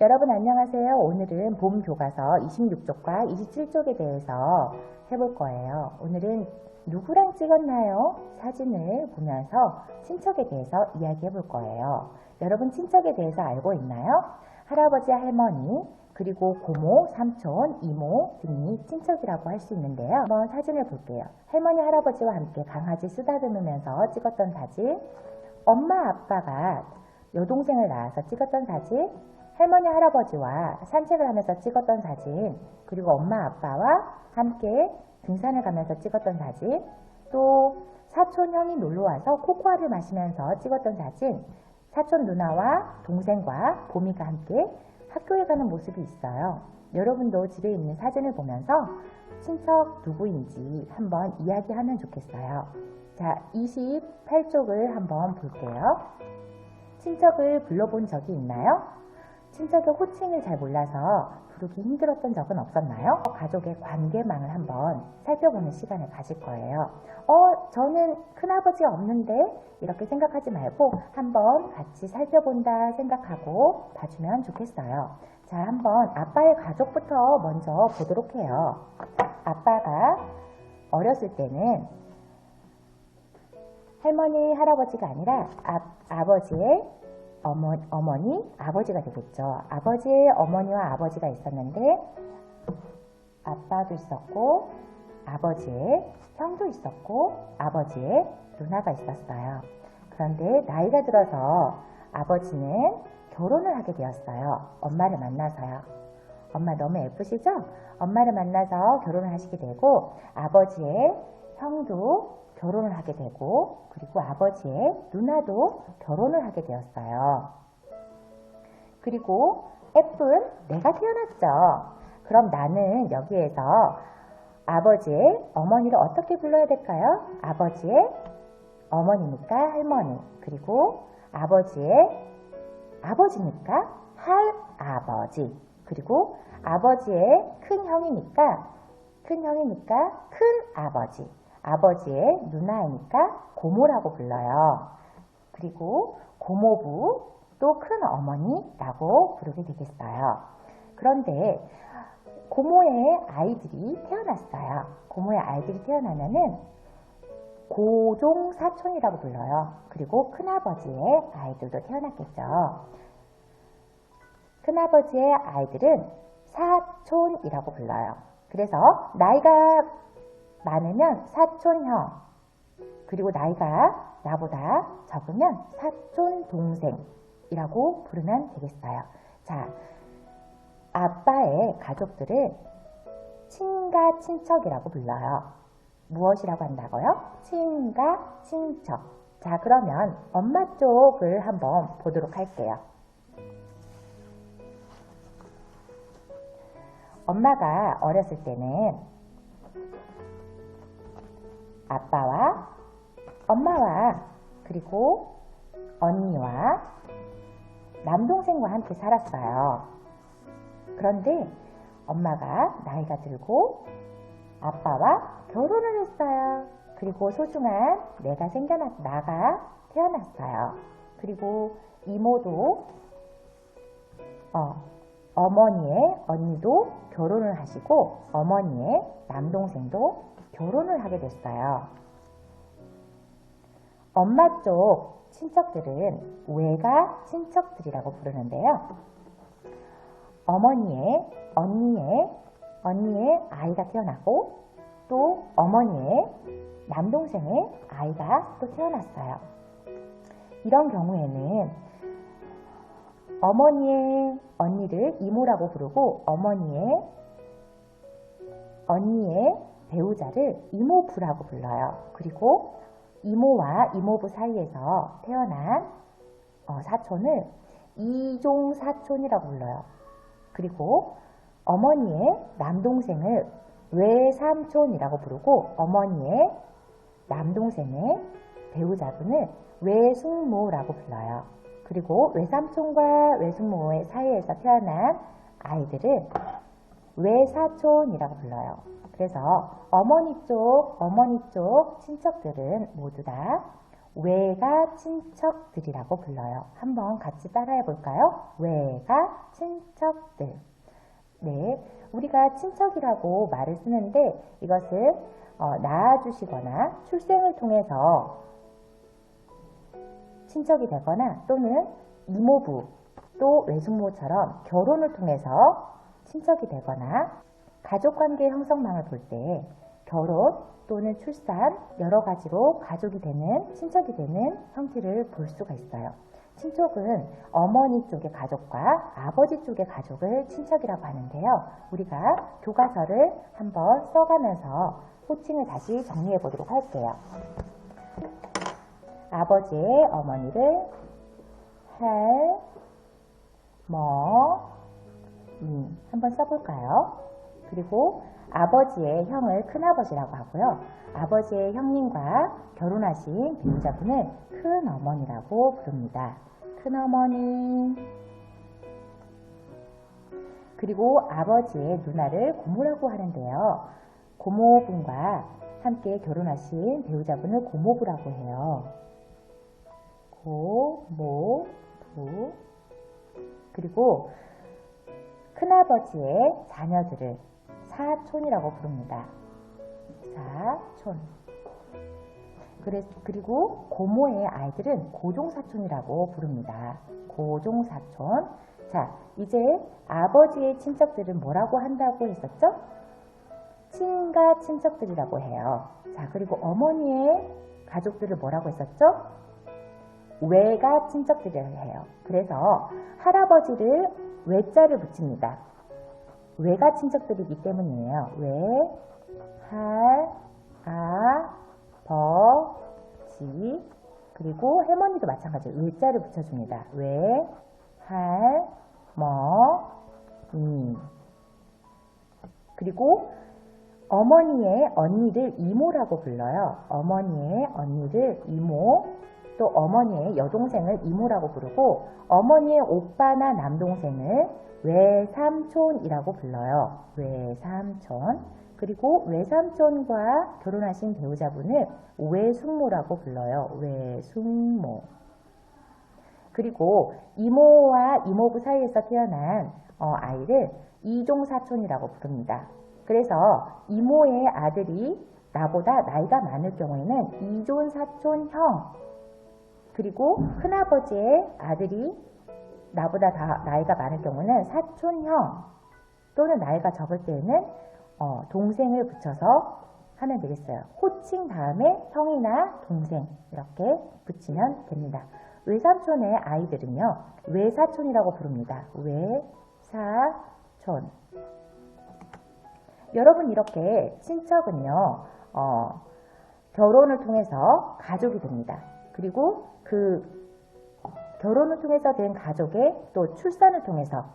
여러분 안녕하세요. 오늘은 봄 교과서 26쪽과 27쪽에 대해서 해볼 거예요. 오늘은 누구랑 찍었나요? 사진을 보면서 친척에 대해서 이야기해 볼 거예요. 여러분 친척에 대해서 알고 있나요? 할아버지, 할머니, 그리고 고모, 삼촌, 이모 등이 친척이라고 할 수 있는데요. 한번 사진을 볼게요. 할머니, 할아버지와 함께 강아지 쓰다듬으면서 찍었던 사진, 엄마, 아빠가 여동생을 낳아서 찍었던 사진, 할머니, 할아버지와 산책을 하면서 찍었던 사진, 그리고 엄마, 아빠와 함께 등산을 가면서 찍었던 사진, 또 사촌, 형이 놀러와서 코코아를 마시면서 찍었던 사진, 사촌 누나와 동생과 보미가 함께 학교에 가는 모습이 있어요. 여러분도 집에 있는 사진을 보면서 친척 누구인지 한번 이야기하면 좋겠어요. 자, 28쪽을 한번 볼게요. 친척을 불러본 적이 있나요? 친척의 호칭을 잘 몰라서 부르기 힘들었던 적은 없었나요? 가족의 관계망을 한번 살펴보는 시간을 가질 거예요. 저는 큰아버지가 없는데 이렇게 생각하지 말고 한번 같이 살펴본다 생각하고 봐주면 좋겠어요. 자, 한번 아빠의 가족부터 먼저 보도록 해요. 아빠가 어렸을 때는 할머니, 할아버지가 아니라 아버지의 어머니, 아버지가 되겠죠. 아버지의 어머니와 아버지가 있었는데 아빠도 있었고 아버지의 형도 있었고 아버지의 누나가 있었어요. 그런데 나이가 들어서 아버지는 결혼을 하게 되었어요. 엄마를 만나서요. 엄마 너무 예쁘시죠? 엄마를 만나서 결혼을 하시게 되고 아버지의 형도 결혼을 하게 되고 그리고 아버지의 누나도 결혼을 하게 되었어요. 그리고 예쁜 내가 태어났죠. 그럼 나는 여기에서 아버지의 어머니를 어떻게 불러야 될까요? 아버지의 어머니니까 할머니, 그리고 아버지의 아버지니까 할아버지, 그리고 아버지의 큰 형이니까 큰아버지, 아버지의 누나이니까 고모라고 불러요. 그리고 고모부 또 큰어머니라고 부르게 되겠어요. 그런데 고모의 아이들이 태어났어요. 고모의 아이들이 태어나면은 고종사촌이라고 불러요. 그리고 큰아버지의 아이들도 태어났겠죠. 큰아버지의 아이들은 사촌이라고 불러요. 그래서 나이가 많으면 사촌형, 그리고 나이가 나보다 적으면 사촌 동생이라고 부르면 되겠어요. 자, 아빠의 가족들은 친가 친척이라고 불러요. 무엇이라고 한다고요? 친가 친척. 자, 그러면 엄마 쪽을 한번 보도록 할게요. 엄마가 어렸을 때는 아빠와 엄마와 그리고 언니와 남동생과 함께 살았어요. 그런데 엄마가 나이가 들고 아빠와 결혼을 했어요. 그리고 소중한 나가 태어났어요. 그리고 이모도 어머니의 언니도 결혼을 하시고 어머니의 남동생도 결혼을 하게 됐어요. 엄마 쪽 친척들은 외가 친척들이라고 부르는데요. 어머니의 언니의 아이가 태어나고 또 어머니의 남동생의 아이가 또 태어났어요. 이런 경우에는 어머니의 언니를 이모라고 부르고 언니의 배우자를 이모부라고 불러요. 그리고 이모와 이모부 사이에서 태어난 사촌을 이종사촌이라고 불러요. 그리고 어머니의 남동생을 외삼촌이라고 부르고 어머니의 남동생의 배우자분을 외숙모라고 불러요. 그리고 외삼촌과 외숙모의 사이에서 태어난 아이들을 외사촌이라고 불러요. 그래서 어머니 쪽 친척들은 모두 다 외가 친척들이라고 불러요. 한번 같이 따라해 볼까요? 외가 친척들. 네, 우리가 친척이라고 말을 쓰는데 이것을 낳아주시거나 출생을 통해서 친척이 되거나 또는 이모부 또 외숙모처럼 결혼을 통해서 친척이 되거나 가족관계 형성망을 볼 때 결혼 또는 출산 여러 가지로 가족이 되는 친척이 되는 형태를 볼 수가 있어요. 친척은 어머니 쪽의 가족과 아버지 쪽의 가족을 친척이라고 하는데요. 우리가 교과서를 한번 써가면서 호칭을 다시 정리해 보도록 할게요. 아버지의 어머니를 할머니 한번 써볼까요? 그리고 아버지의 형을 큰아버지라고 하고요. 아버지의 형님과 결혼하신 배우자분을 큰어머니라고 부릅니다. 큰어머니. 그리고 아버지의 누나를 고모라고 하는데요. 고모분과 함께 결혼하신 배우자분을 고모부라고 해요. 고모부. 그리고 큰아버지의 자녀들을 사촌이라고 부릅니다. 사촌. 그리고 고모의 아이들은 고종사촌이라고 부릅니다. 고종사촌. 자, 이제 아버지의 친척들은 뭐라고 한다고 했었죠? 친가 친척들이라고 해요. 자, 그리고 어머니의 가족들을 뭐라고 했었죠? 외가 친척들이라고 해요. 그래서 할아버지를 외자를 붙입니다. 외가 친척들이기 때문이에요. 외, 할, 아, 버, 지. 그리고 할머니도 마찬가지예요. 외자를 붙여줍니다. 외, 할, 머, 니. 그리고 어머니의 언니를 이모라고 불러요. 어머니의 언니를 이모, 또 어머니의 여동생을 이모라고 부르고 어머니의 오빠나 남동생을 외삼촌이라고 불러요. 외삼촌. 그리고 외삼촌과 결혼하신 배우자분을 외숙모라고 불러요. 외숙모. 그리고 이모와 이모부 사이에서 태어난 아이를 이종사촌이라고 부릅니다. 그래서 이모의 아들이 나보다 나이가 많을 경우에는 이종사촌형, 그리고 큰아버지의 아들이 나보다 나이가 많을 경우는 사촌형, 또는 나이가 적을 때에는 동생을 붙여서 하면 되겠어요. 호칭 다음에 형이나 동생 이렇게 붙이면 됩니다. 외삼촌의 아이들은요, 외사촌이라고 부릅니다. 외사촌. 여러분, 이렇게 친척은요, 결혼을 통해서 가족이 됩니다. 그리고 그 결혼을 통해서 된 가족의 또 출산을 통해서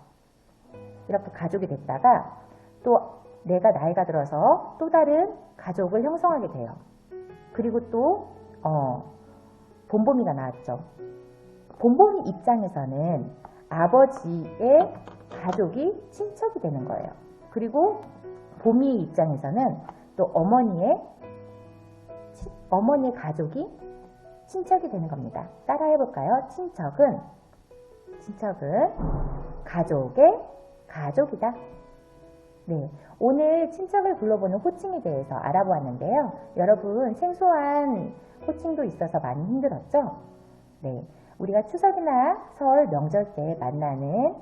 이렇게 가족이 됐다가 또 내가 나이가 들어서 또 다른 가족을 형성하게 돼요. 그리고 또 봄봄이가 나왔죠. 봄봄이 입장에서는 아버지의 가족이 친척이 되는 거예요. 그리고 봄이의 입장에서는 또 어머니의 가족이 친척이 되는 겁니다. 따라해 볼까요? 친척은 가족의 가족이다. 네, 오늘 친척을 불러보는 호칭에 대해서 알아보았는데요. 여러분, 생소한 호칭도 있어서 많이 힘들었죠? 네, 우리가 추석이나 설, 명절 때 만나는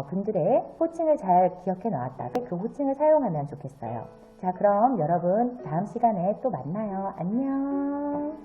분들의 호칭을 잘 기억해 놓았다가 그 호칭을 사용하면 좋겠어요. 자, 그럼 여러분 다음 시간에 또 만나요. 안녕.